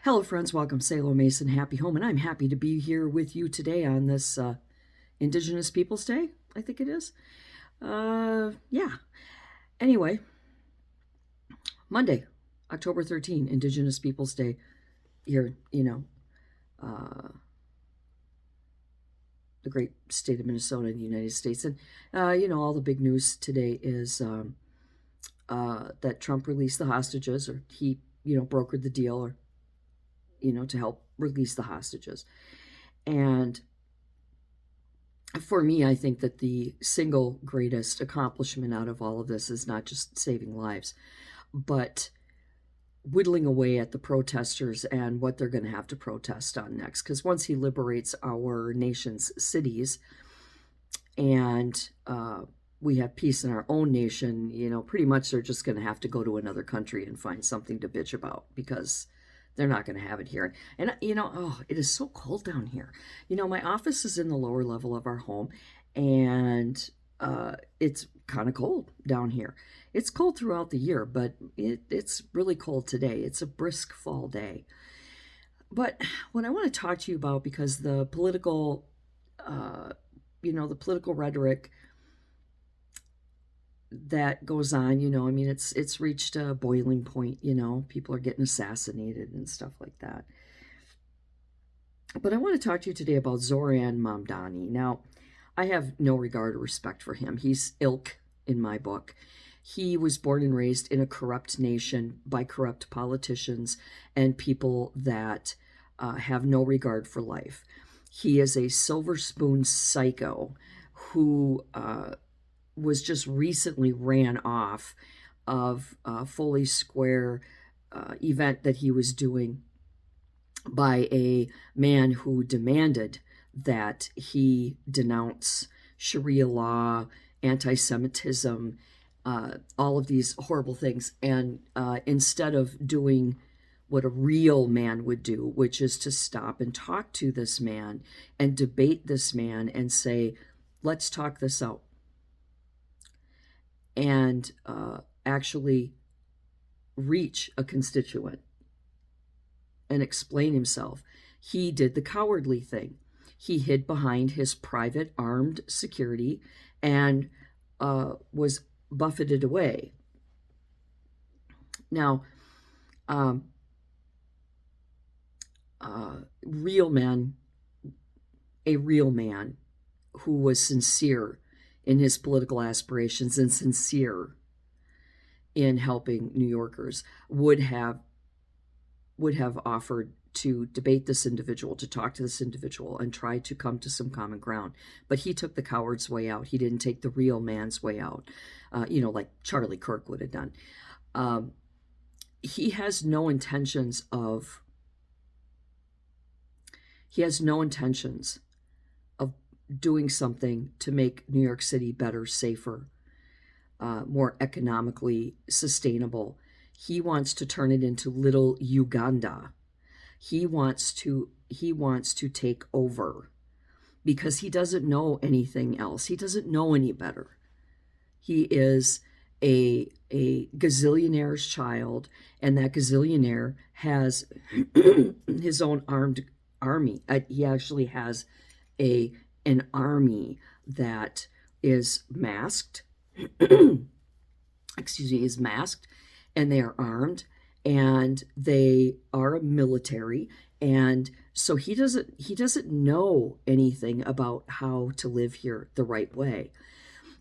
Hello, friends. Welcome, Salo Mason. Happy home, and I'm happy to be here with you today on this Indigenous Peoples Day. I think it is. Yeah. Anyway, Monday, October 13, Indigenous Peoples Day. Here, uh, the great state of Minnesota in the United States, and all the big news today is that Trump released the hostages, or he, brokered the deal, or to help release the hostages. And for me, I think that the single greatest accomplishment out of all of this is not just saving lives, but whittling away at the protesters and what they're going to have to protest on next. Because once he liberates our nation's cities and we have peace in our own nation, pretty much they're just going to have to go to another country and find something to bitch about, because they're not going to have it here. And, it is so cold down here. My office is in the lower level of our home, and it's kind of cold down here. It's cold throughout the year, but it's really cold today. It's a brisk fall day. But what I want to talk to you about, because the political, the political rhetoric that goes on, it's reached a boiling point. People are getting assassinated and stuff like that. But I want to talk to you today about Zoran Mamdani. Now, I have no regard or respect for him. He's ilk in my book. He was born and raised in a corrupt nation by corrupt politicians and people that have no regard for life. He is a silver spoon psycho who was just recently ran off of a Foley Square event that he was doing by a man who demanded that he denounce Sharia law, anti-Semitism, all of these horrible things. And instead of doing what a real man would do, which is to stop and talk to this man and debate this man and say, let's talk this out, and actually reach a constituent and explain himself, he did the cowardly thing. He hid behind his private armed security and was buffeted away. Now, a real man who was sincere in his political aspirations and sincere in helping New Yorkers would have offered to debate this individual, to talk to this individual and try to come to some common ground. But he took the coward's way out. He didn't take the real man's way out, like Charlie Kirk would have done. He has no intentions of doing something to make New York City better, safer, more economically sustainable. He wants to turn it into little Uganda. He wants to take over, because he doesn't know anything else. He doesn't know any better. He is a gazillionaire's child, and that gazillionaire has his own armed army. He actually has an army that is masked, is masked, and they are armed, and they are a military. And so he doesn't know anything about how to live here the right way.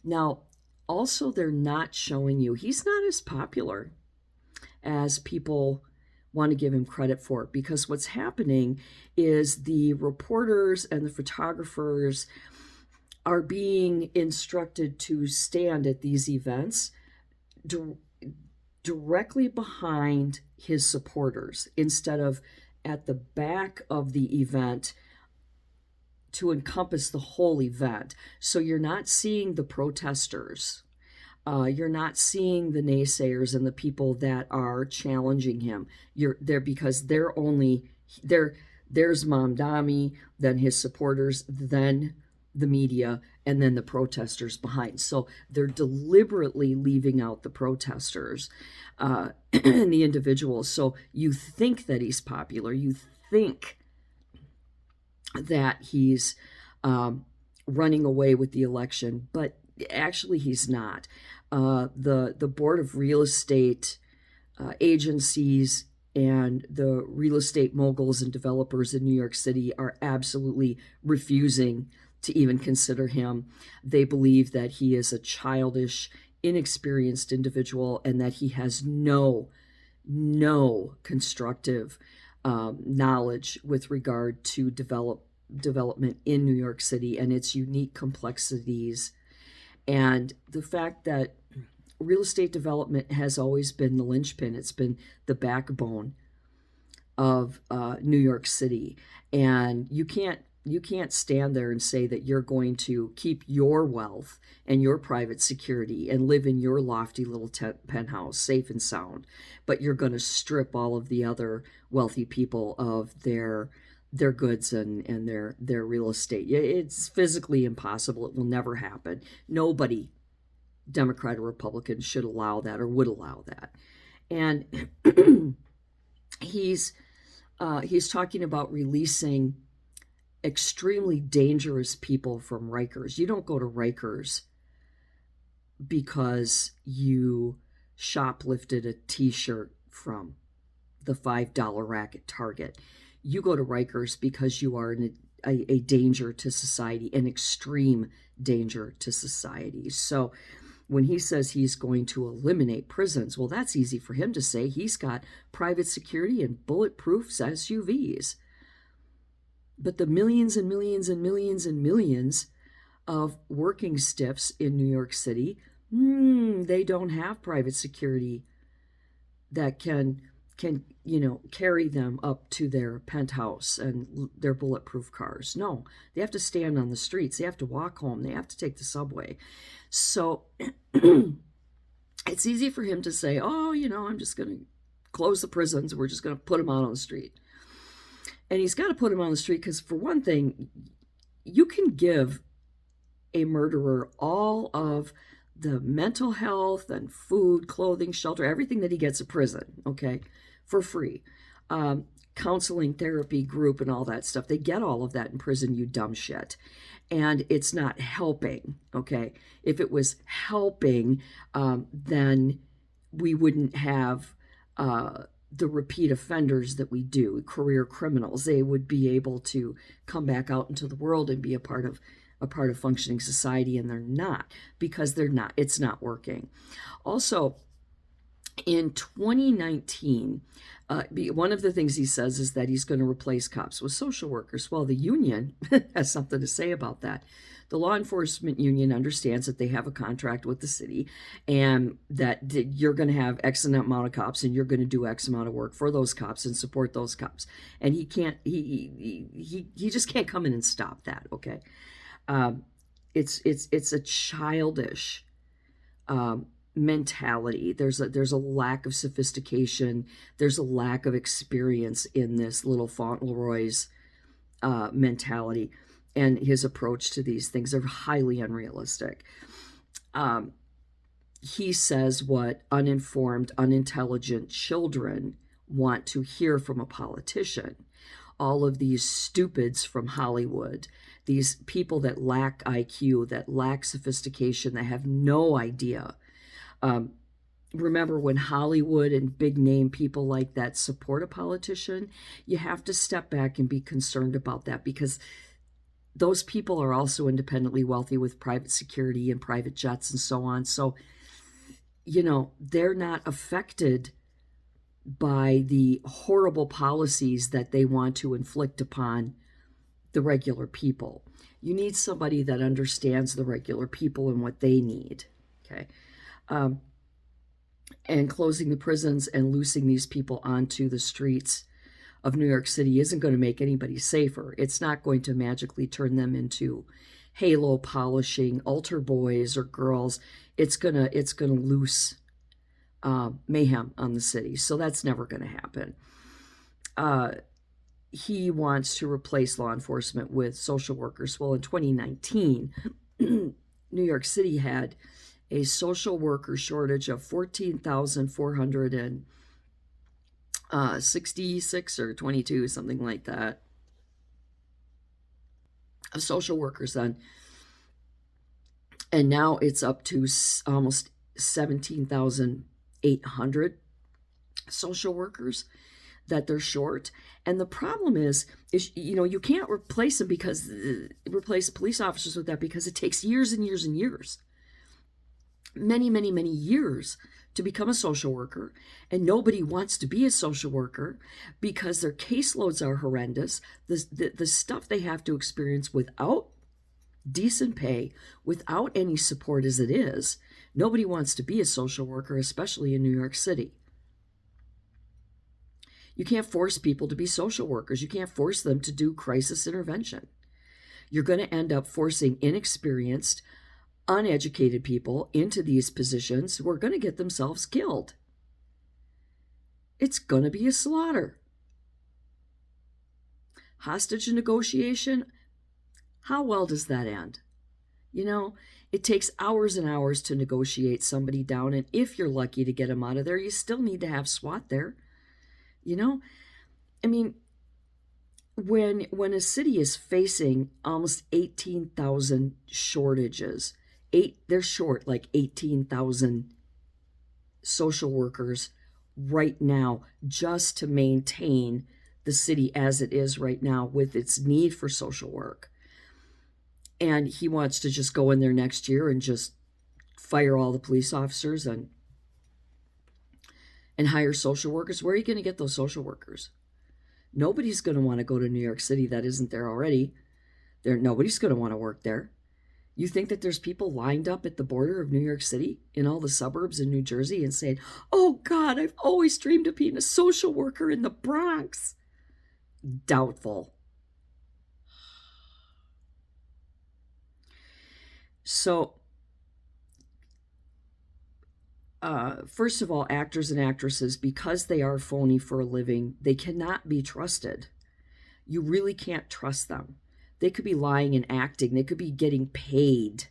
Now, also, they're not showing you, he's not as popular as people want to give him credit for, because what's happening is the reporters and the photographers are being instructed to stand at these events directly behind his supporters, instead of at the back of the event to encompass the whole event. So you're not seeing the protesters. You're not seeing the naysayers and the people that are challenging him. You're there because there's Mamdani, then his supporters, then the media and then the protesters behind. So they're deliberately leaving out the protesters and the individuals. So you think that he's popular. You think that he's running away with the election, but actually he's not. The Board of Real Estate agencies and the real estate moguls and developers in New York City are absolutely refusing to even consider him. They believe that he is a childish, inexperienced individual and that he has no constructive knowledge with regard to development in New York City and its unique complexities, and the fact that real estate development has always been the linchpin. It's been the backbone of New York City, and you can't stand there and say that you're going to keep your wealth and your private security and live in your lofty little penthouse safe and sound, but you're going to strip all of the other wealthy people of their goods and their real estate. It's physically impossible. It will never happen. Nobody, Democrat or Republican, should allow that or would allow that. And he's talking about releasing extremely dangerous people from Rikers. You don't go to Rikers because you shoplifted a t-shirt from the $5 rack at Target. You go to Rikers because you are a danger to society, an extreme danger to society. So when he says he's going to eliminate prisons, well, that's easy for him to say. He's got private security and bulletproof SUVs. But the millions and millions and millions and millions of working stiffs in New York City, they don't have private security that can carry them up to their penthouse and their bulletproof cars. No, they have to stand on the streets. They have to walk home. They have to take the subway. So it's easy for him to say, oh, I'm just going to close the prisons. We're just going to put them out on the street. And he's got to put them on the street because, for one thing, you can give a murderer all of the mental health and food, clothing, shelter, everything that he gets at prison, okay, for free. Counseling, therapy, group, and all that stuff. They get all of that in prison, you dumb shit. And it's not helping, okay? If it was helping, then we wouldn't have the repeat offenders that we do, career criminals. They would be able to come back out into the world and be a part of functioning society, and they're not, because it's not working. Also, in 2019, one of the things he says is that he's going to replace cops with social workers. Well, the union has something to say about that. The law enforcement union understands that they have a contract with the city and that you're going to have X amount of cops and you're going to do X amount of work for those cops and support those cops. And he just can't come in and stop that, okay? It's a childish mentality. There's a lack of sophistication. There's a lack of experience in this little Fauntleroy's mentality, and his approach to these things are highly unrealistic. He says what uninformed, unintelligent children want to hear from a politician. All of these stupids from Hollywood, these people that lack IQ, that lack sophistication, that have no idea. Remember, when Hollywood and big name people like that support a politician, you have to step back and be concerned about that, because those people are also independently wealthy with private security and private jets and so on. So, they're not affected by the horrible policies that they want to inflict upon the regular people. You need somebody that understands the regular people and what they need, okay? And closing the prisons and loosing these people onto the streets of New York City isn't going to make anybody safer. It's not going to magically turn them into halo polishing altar boys or girls. It's gonna loose mayhem on the city. So that's never going to happen. he wants to replace law enforcement with social workers. Well, in 2019, New York City had a social worker shortage of 14,466 or 22, something like that, of social workers then. And now it's up to almost 17,800 social workers that they're short. And the problem is you can't replace them replace police officers with that, because it takes years and years and years, many, many, many years to become a social worker. And nobody wants to be a social worker because their caseloads are horrendous. The stuff they have to experience without decent pay, without any support as it is, nobody wants to be a social worker, especially in New York City. You can't force people to be social workers. You can't force them to do crisis intervention. You're going to end up forcing inexperienced, uneducated people into these positions who are going to get themselves killed. It's going to be a slaughter. Hostage negotiation, how well does that end? It takes hours and hours to negotiate somebody down, and if you're lucky to get them out of there, you still need to have SWAT there. I mean, when a city is facing almost 18,000 shortages, they're short like 18,000 social workers right now just to maintain the city as it is right now with its need for social work. And he wants to just go in there next year and just fire all the police officers and hire social workers. Where are you going to get those social workers? Nobody's going to want to go to New York City that isn't there already. Nobody's going to want to work there. You think that there's people lined up at the border of New York City in all the suburbs in New Jersey and saying, "Oh God, I've always dreamed of being a social worker in the Bronx"? Doubtful. So, first of all, actors and actresses, because they are phony for a living, they cannot be trusted. You really can't trust them. They could be lying and acting. They could be getting paid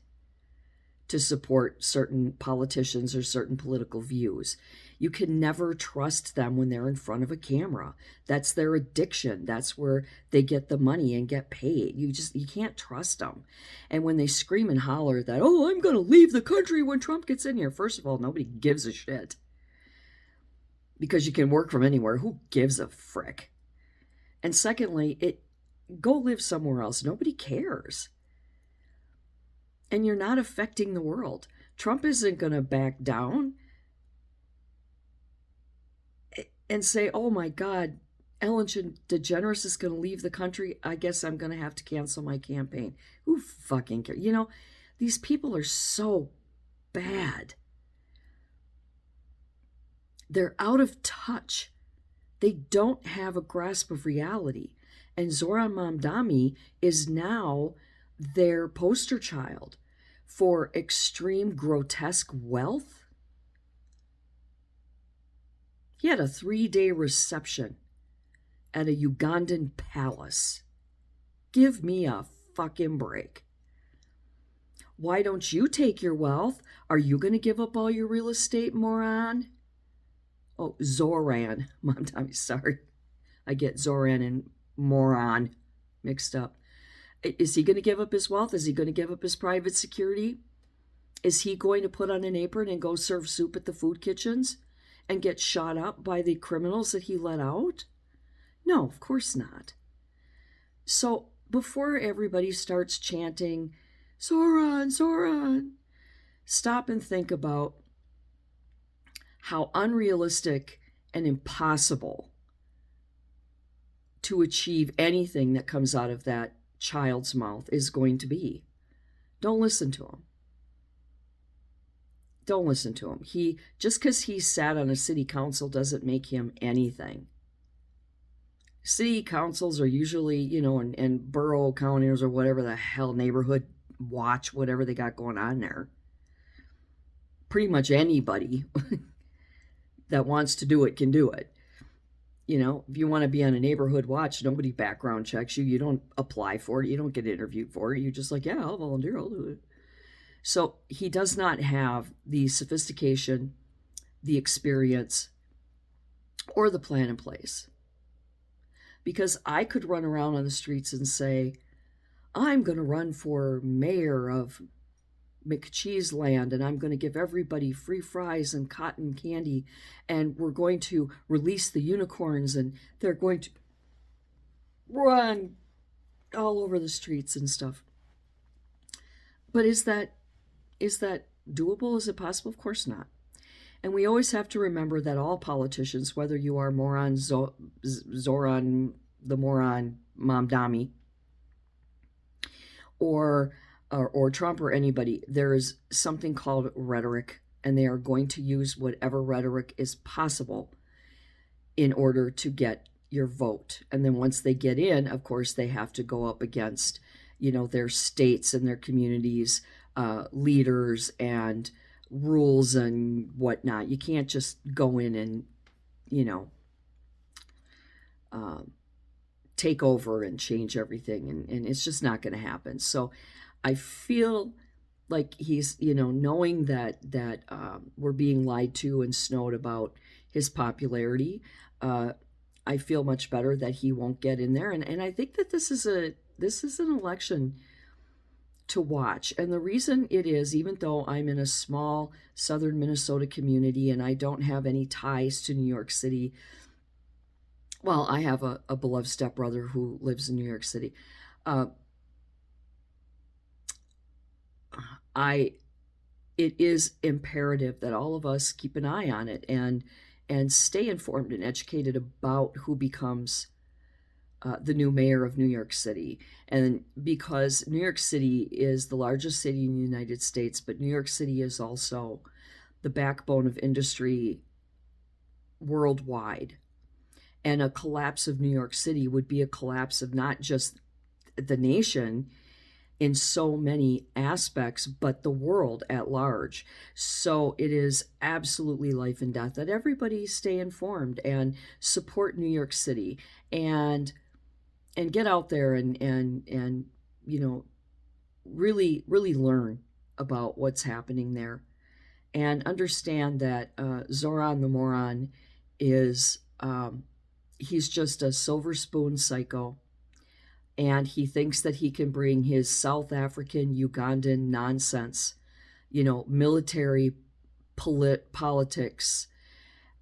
to support certain politicians or certain political views. You can never trust them when they're in front of a camera. That's their addiction. That's where they get the money and get paid. You can't trust them. And when they scream and holler that, "Oh, I'm going to leave the country when Trump gets in here," first of all, nobody gives a shit. Because you can work from anywhere. Who gives a frick? And secondly, go live somewhere else. Nobody cares. And you're not affecting the world. Trump isn't going to back down and say, "Oh my God, Ellen DeGeneres is going to leave the country. I guess I'm going to have to cancel my campaign." Who fucking cares? These people are so bad. They're out of touch. They don't have a grasp of reality. And Zoran Mamdani is now their poster child for extreme, grotesque wealth. He had a 3-day reception at a Ugandan palace. Give me a fucking break. Why don't you take your wealth? Are you going to give up all your real estate, moron? Oh, Zoran Mamdani, sorry. I get Zoran and moron mixed up. Is he going to give up his wealth? Is he going to give up his private security? Is he going to put on an apron and go serve soup at the food kitchens and get shot up by the criminals that he let out? No, of course not. So before everybody starts chanting, "Zoran, Zoran," stop and think about how unrealistic and impossible to achieve anything that comes out of that child's mouth is going to be. Don't listen to him. Don't listen to him. Just because he sat on a city council doesn't make him anything. City councils are usually, and borough counties or whatever the hell, neighborhood watch, whatever they got going on there. Pretty much anybody that wants to do it can do it. If you want to be on a neighborhood watch, nobody background checks you. You don't apply for it. You don't get interviewed for it. You're just like, yeah, I'll volunteer. I'll do it. So he does not have the sophistication, the experience, or the plan in place. Because I could run around on the streets and say, I'm going to run for mayor of McCheeseland, and I'm going to give everybody free fries and cotton candy, and we're going to release the unicorns, and they're going to run all over the streets and stuff. But is that doable? Is it possible? Of course not. And we always have to remember that all politicians, whether you are Zoran the moron Mamdani, or Trump or anybody, there is something called rhetoric, and they are going to use whatever rhetoric is possible in order to get your vote. And then once they get in, of course, they have to go up against, their states and their communities, leaders and rules and whatnot. You can't just go in and, take over and change everything, and it's just not going to happen. So I feel like he's, knowing that we're being lied to and snowed about his popularity. I feel much better that he won't get in there, and I think that this is an election to watch. And the reason it is, even though I'm in a small southern Minnesota community and I don't have any ties to New York City. Well, I have a beloved stepbrother who lives in New York City. It is imperative that all of us keep an eye on it and stay informed and educated about who becomes the new mayor of New York City. And because New York City is the largest city in the United States, but New York City is also the backbone of industry worldwide. And a collapse of New York City would be a collapse of not just the nation in so many aspects, but the world at large. So it is absolutely life and death that everybody stay informed and support New York City and get out there and really learn about what's happening there and understand that Zoran the moron is he's just a silver spoon psycho. And he thinks that he can bring his South African, Ugandan nonsense, military politics,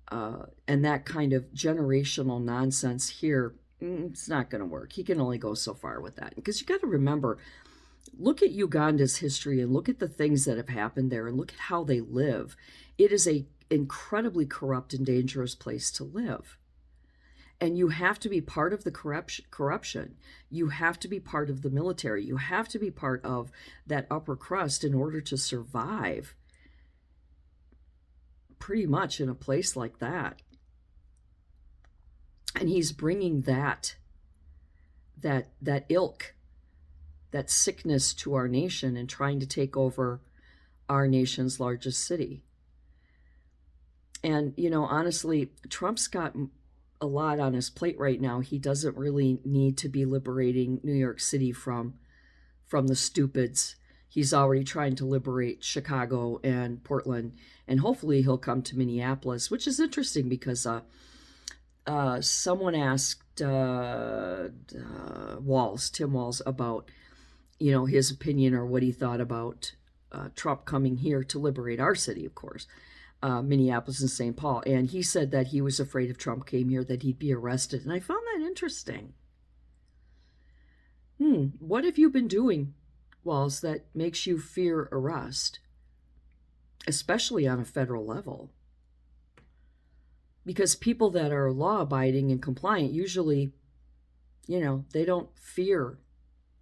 and that kind of generational nonsense here. It's not going to work. He can only go so far with that. Because you got to remember, look at Uganda's history and look at the things that have happened there and look at how they live. It is an incredibly corrupt and dangerous place to live. And you have to be part of the corruption. You have to be part of the military. You have to be part of that upper crust in order to survive pretty much in a place like that. And he's bringing that ilk, that sickness to our nation and trying to take over our nation's largest city. And, honestly, Trump's got a lot on his plate right now. He doesn't really need to be liberating New York City from the stupids. He's already trying to liberate Chicago and Portland, and hopefully he'll come to Minneapolis, which is interesting because someone asked Tim Walz, about his opinion or what he thought about Trump coming here to liberate our city, of course. Minneapolis and St. Paul. And he said that he was afraid if Trump came here that he'd be arrested. And I found that interesting. What have you been doing, Walz, that makes you fear arrest? Especially on a federal level. Because people that are law-abiding and compliant usually, they don't fear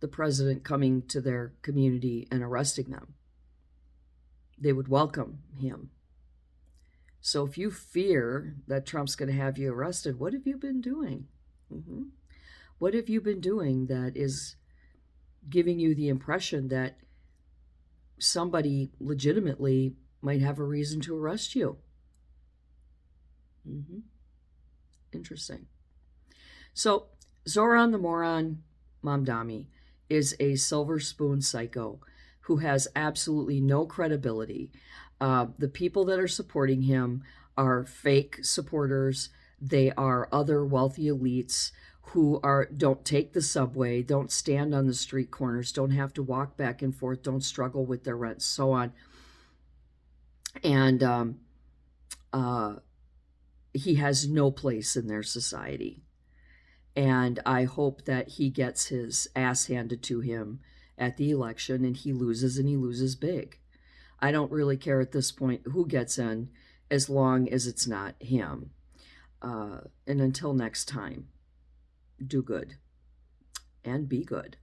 the president coming to their community and arresting them. They would welcome him. So if you fear that Trump's going to have you arrested, what have you been doing? What have you been doing that is giving you the impression that somebody legitimately might have a reason to arrest you? Interesting. So, Zoran the Moron Mamdani is a silver spoon psycho who has absolutely no credibility. The people that are supporting him are fake supporters. They are other wealthy elites who are don't take the subway, don't stand on the street corners, don't have to walk back and forth, don't struggle with their rent, so on. And uh, he has no place in their society. And I hope that he gets his ass handed to him at the election and he loses big. I don't really care at this point who gets in as long as it's not him. And until next time, do good and be good.